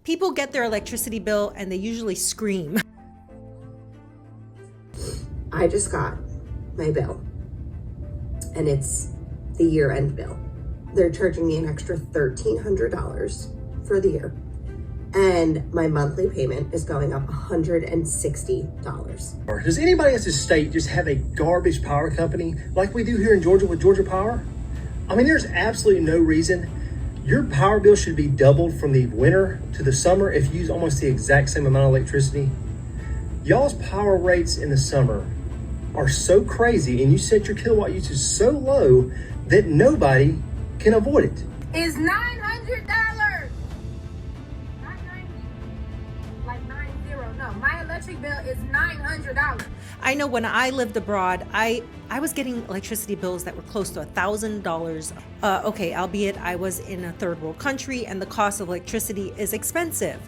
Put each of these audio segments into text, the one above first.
People get their electricity bill and they usually scream. I just got my bill, and it's the year-end bill. They're charging me an extra $1,300 for the year, and my monthly payment is going up $160. Does anybody else's state just have a garbage power company like we do here in Georgia with Georgia Power? I mean, there's absolutely no reason your power bill should be doubled from the winter to the summer if you use almost the exact same amount of electricity. Y'all's power rates in the summer are so crazy, and you set your kilowatt usage so low that nobody can avoid it. Is $900. Not 90. Like 90. No, my electric bill is $900. I know when I lived abroad, I was getting electricity bills that were close to $1,000. Okay, albeit I was in a third world country and the cost of electricity is expensive.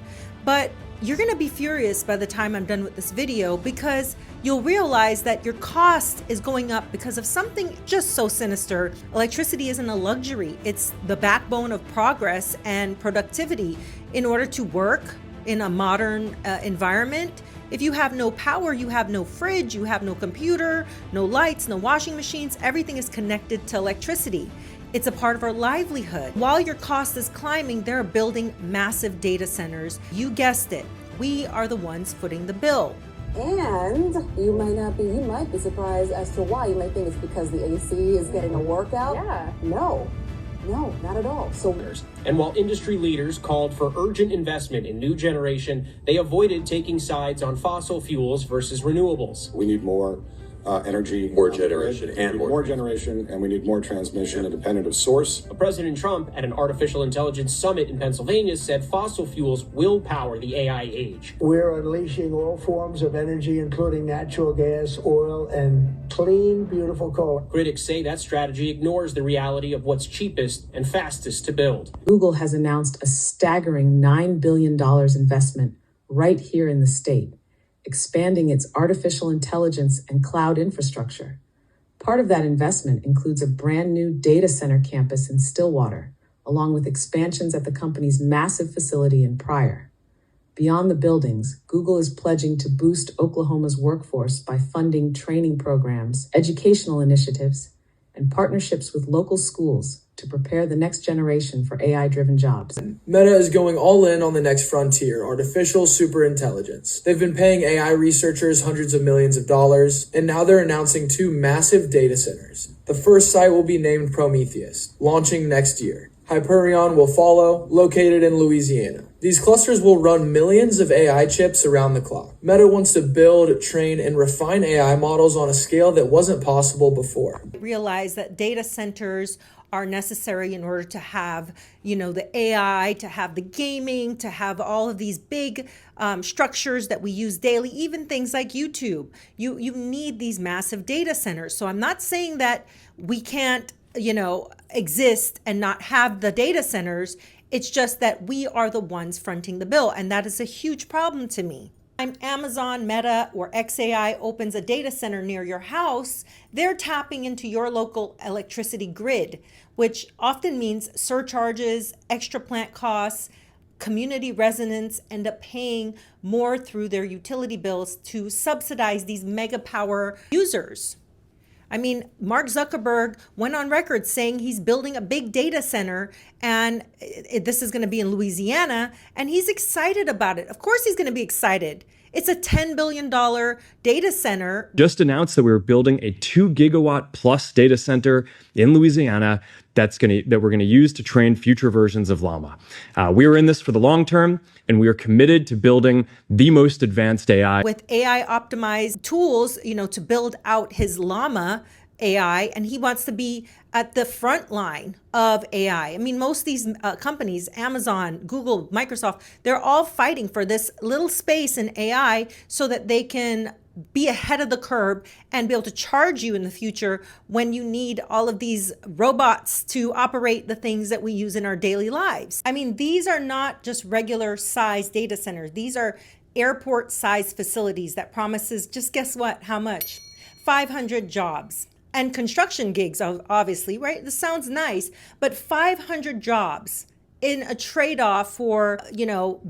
But you're gonna be furious by the time I'm done with this video, because you'll realize that your cost is going up because of something just so sinister. Electricity isn't a luxury. It's the backbone of progress and productivity. In order to work in a modern environment, if you have no power, you have no fridge, you have no computer, no lights, no washing machines, everything is connected to electricity. It's a part of our livelihood. While your cost is climbing, they're building massive data centers. You guessed it, we are the ones footing the bill. And you might be surprised as to why. You might think it's because the AC is getting a workout. Yeah. No, not at all. So, and while industry leaders called for urgent investment in new generation, they avoided taking sides on fossil fuels versus renewables. We need more energy, more generation, and more generation, and we need more transmission independent of source. President Trump at an artificial intelligence summit in Pennsylvania said fossil fuels will power the AI age. We're unleashing all forms of energy, including natural gas, oil, and clean, beautiful coal. Critics say that strategy ignores the reality of what's cheapest and fastest to build. Google has announced a staggering $9 billion investment right here in the state, expanding its artificial intelligence and cloud infrastructure. Part of that investment includes a brand new data center campus in Stillwater, along with expansions at the company's massive facility in Pryor. Beyond the buildings, Google is pledging to boost Oklahoma's workforce by funding training programs, educational initiatives, and partnerships with local schools to prepare the next generation for AI-driven jobs. Meta is going all in on the next frontier, artificial superintelligence. They've been paying AI researchers hundreds of millions of dollars, and now they're announcing 2 massive data centers. The first site will be named Prometheus, launching next year. Hyperion will follow, located in Louisiana. These clusters will run millions of AI chips around the clock. Meta wants to build, train, and refine AI models on a scale that wasn't possible before. Realize that data centers are necessary in order to have, the AI, to have the gaming, to have all of these big structures that we use daily, even things like YouTube. You need these massive data centers. So I'm not saying that we can't, exist and not have the data centers. It's just that we are the ones fronting the bill. And that is a huge problem to me. Amazon, Meta, or XAI opens a data center near your house, they're tapping into your local electricity grid, which often means surcharges, extra plant costs. Community residents end up paying more through their utility bills to subsidize these mega power users. I mean, Mark Zuckerberg went on record saying he's building a big data center, and this is going to be in Louisiana, and he's excited about it. Of course he's going to be excited. It's a $10 billion data center. Just announced that we were building a 2 gigawatt plus data center in Louisiana that we're going to use to train future versions of Llama. We are in this for the long term, and we are committed to building the most advanced AI. With AI optimized tools, to build out his Llama AI, and he wants to be at the front line of AI. I mean, most of these companies, Amazon, Google, Microsoft, they're all fighting for this little space in AI so that they can be ahead of the curve and be able to charge you in the future when you need all of these robots to operate the things that we use in our daily lives. I mean, these are not just regular size data centers. These are airport size facilities that promises, just guess what, how much? 500 jobs. And construction gigs, obviously, right? This sounds nice, but 500 jobs in a trade-off for,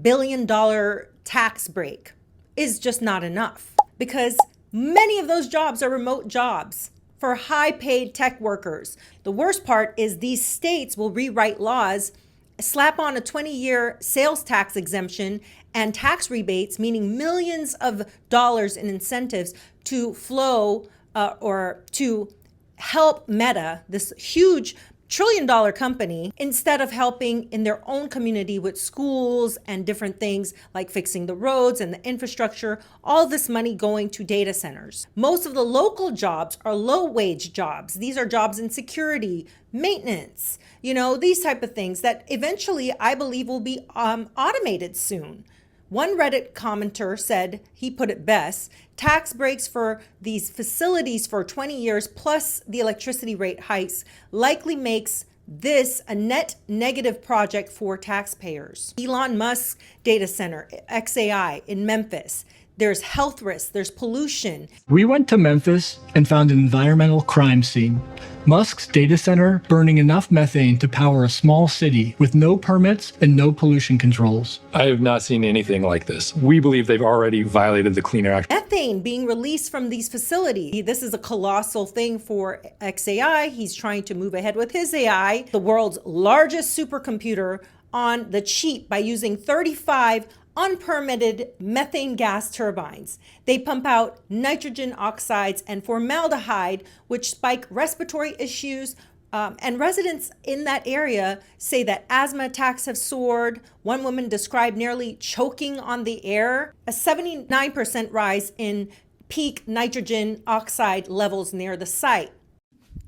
billion-dollar tax break is just not enough, because many of those jobs are remote jobs for high-paid tech workers. The worst part is these states will rewrite laws, slap on a 20-year sales tax exemption and tax rebates, meaning millions of dollars in incentives to flow or to help Meta, this huge trillion-dollar company, instead of helping in their own community with schools and different things like fixing the roads and the infrastructure, all this money going to data centers. Most of the local jobs are low-wage jobs. These are jobs in security, maintenance, these type of things that eventually I believe will be automated soon. One Reddit commenter said, he put it best, tax breaks for these facilities for 20 years plus the electricity rate hikes likely makes this a net negative project for taxpayers. Elon Musk data center, XAI in Memphis. There's health risks, there's pollution. We went to Memphis and found an environmental crime scene. Musk's data center burning enough methane to power a small city with no permits and no pollution controls. I have not seen anything like this. We believe they've already violated the Clean Air Act. Methane being released from these facilities. This is a colossal thing for XAI. He's trying to move ahead with his AI, the world's largest supercomputer, on the cheap by using 35 unpermitted methane gas turbines. They pump out nitrogen oxides and formaldehyde, which spike respiratory issues. And residents in that area say that asthma attacks have soared. One woman described nearly choking on the air, a 79% rise in peak nitrogen oxide levels near the site.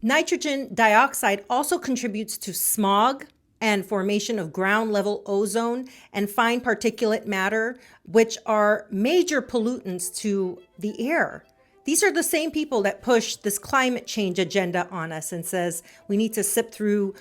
Nitrogen dioxide also contributes to smog and formation of ground level ozone and fine particulate matter, which are major pollutants to the air. These are the same people that push this climate change agenda on us and says we need to sip through,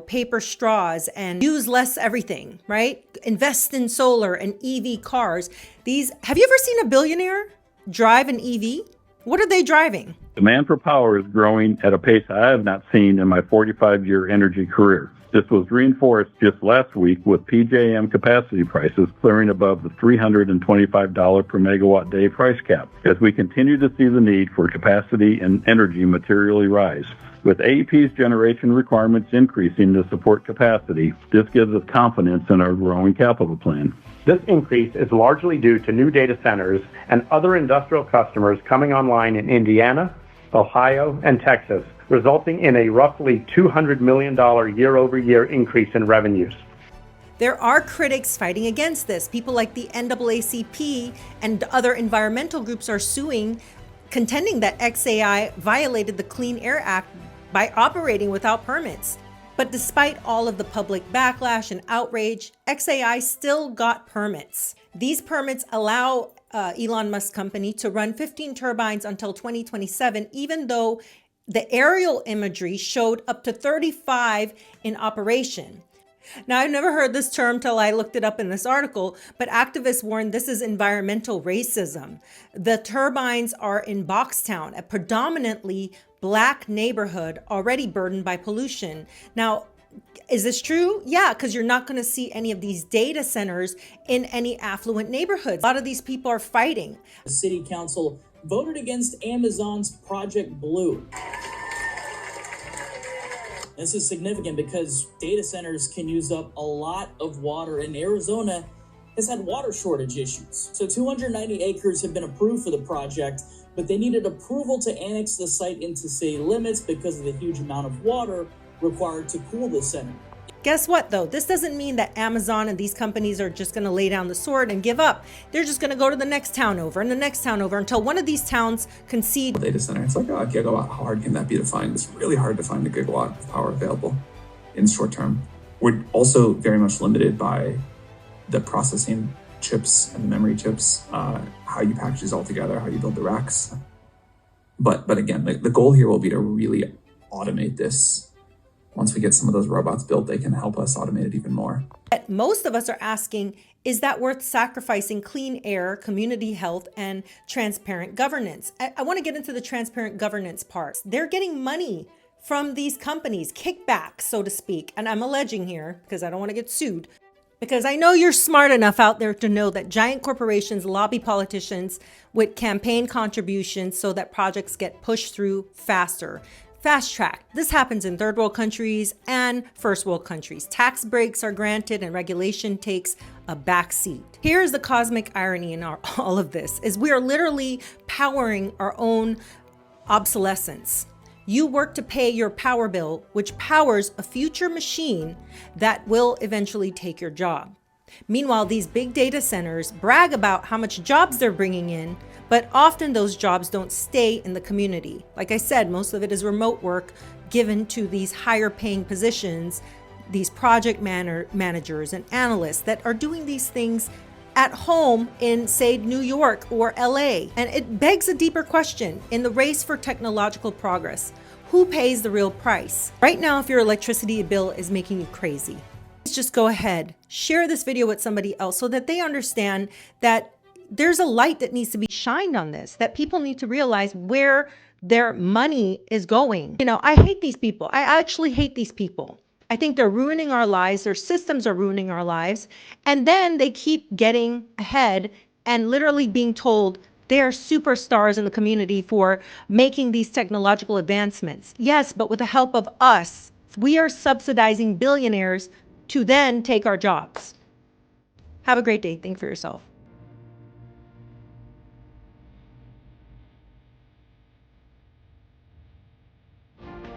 paper straws and use less everything, right? Invest in solar and EV cars. Have you ever seen a billionaire drive an EV? What are they driving? Demand for power is growing at a pace I have not seen in my 45-year energy career. This was reinforced just last week with PJM capacity prices clearing above the $325 per megawatt day price cap, as we continue to see the need for capacity and energy materially rise. With AEP's generation requirements increasing to support capacity, this gives us confidence in our growing capital plan. This increase is largely due to new data centers and other industrial customers coming online in Indiana, Ohio, and Texas, resulting in a roughly $200 million year-over-year increase in revenues. There are critics fighting against this. People like the NAACP and other environmental groups are suing, contending that XAI violated the Clean Air Act by operating without permits. But despite all of the public backlash and outrage, XAI still got permits. These permits allow Elon Musk company to run 15 turbines until 2027, even though the aerial imagery showed up to 35 in operation. Now, I've never heard this term till I looked it up in this article, but activists warn this is environmental racism. The turbines are in Boxtown, a predominantly Black neighborhood already burdened by pollution. Now, is this true? Yeah, because you're not going to see any of these data centers in any affluent neighborhoods. A lot of these people are fighting. The city council voted against Amazon's Project Blue. This is significant because data centers can use up a lot of water, and Arizona has had water shortage issues. So 290 acres have been approved for the project, but they needed approval to annex the site into city limits because of the huge amount of water required to cool the center. Guess what, though? This doesn't mean that Amazon and these companies are just going to lay down the sword and give up. They're just going to go to the next town over and the next town over until one of these towns concede. Data center, it's like a gigawatt. How hard can that be to find? It's really hard to find a gigawatt of power available in short term. We're also very much limited by the processing chips and the memory chips, how you package these all together, how you build the racks. But again, the goal here will be to really automate this. Once we get some of those robots built, they can help us automate it even more. Most of us are asking, is that worth sacrificing clean air, community health, and transparent governance? I want to get into the transparent governance part. They're getting money from these companies, kickbacks, so to speak. And I'm alleging here because I don't want to get sued. Because I know you're smart enough out there to know that giant corporations lobby politicians with campaign contributions so that projects get pushed through faster. Fast track. This happens in third world countries and first world countries. Tax breaks are granted and regulation takes a back seat. Here's the cosmic irony in all of this is we are literally powering our own obsolescence. You work to pay your power bill, which powers a future machine that will eventually take your job. Meanwhile, these big data centers brag about how much jobs they're bringing in, but often those jobs don't stay in the community. Like I said, most of it is remote work given to these higher paying positions, these project managers and analysts that are doing these things at home in, say, New York or LA. And it begs a deeper question in the race for technological progress. Who pays the real price? Right now, if your electricity bill is making you crazy, just go ahead, share this video with somebody else so that they understand that there's a light that needs to be shined on this, that people need to realize where their money is going. You know, I hate these people. I actually hate these people. I think they're ruining our lives. Their systems are ruining our lives. And then they keep getting ahead and literally being told they're superstars in the community for making these technological advancements. Yes, but with the help of us, we are subsidizing billionaires to then take our jobs. Have a great day. Think for yourself.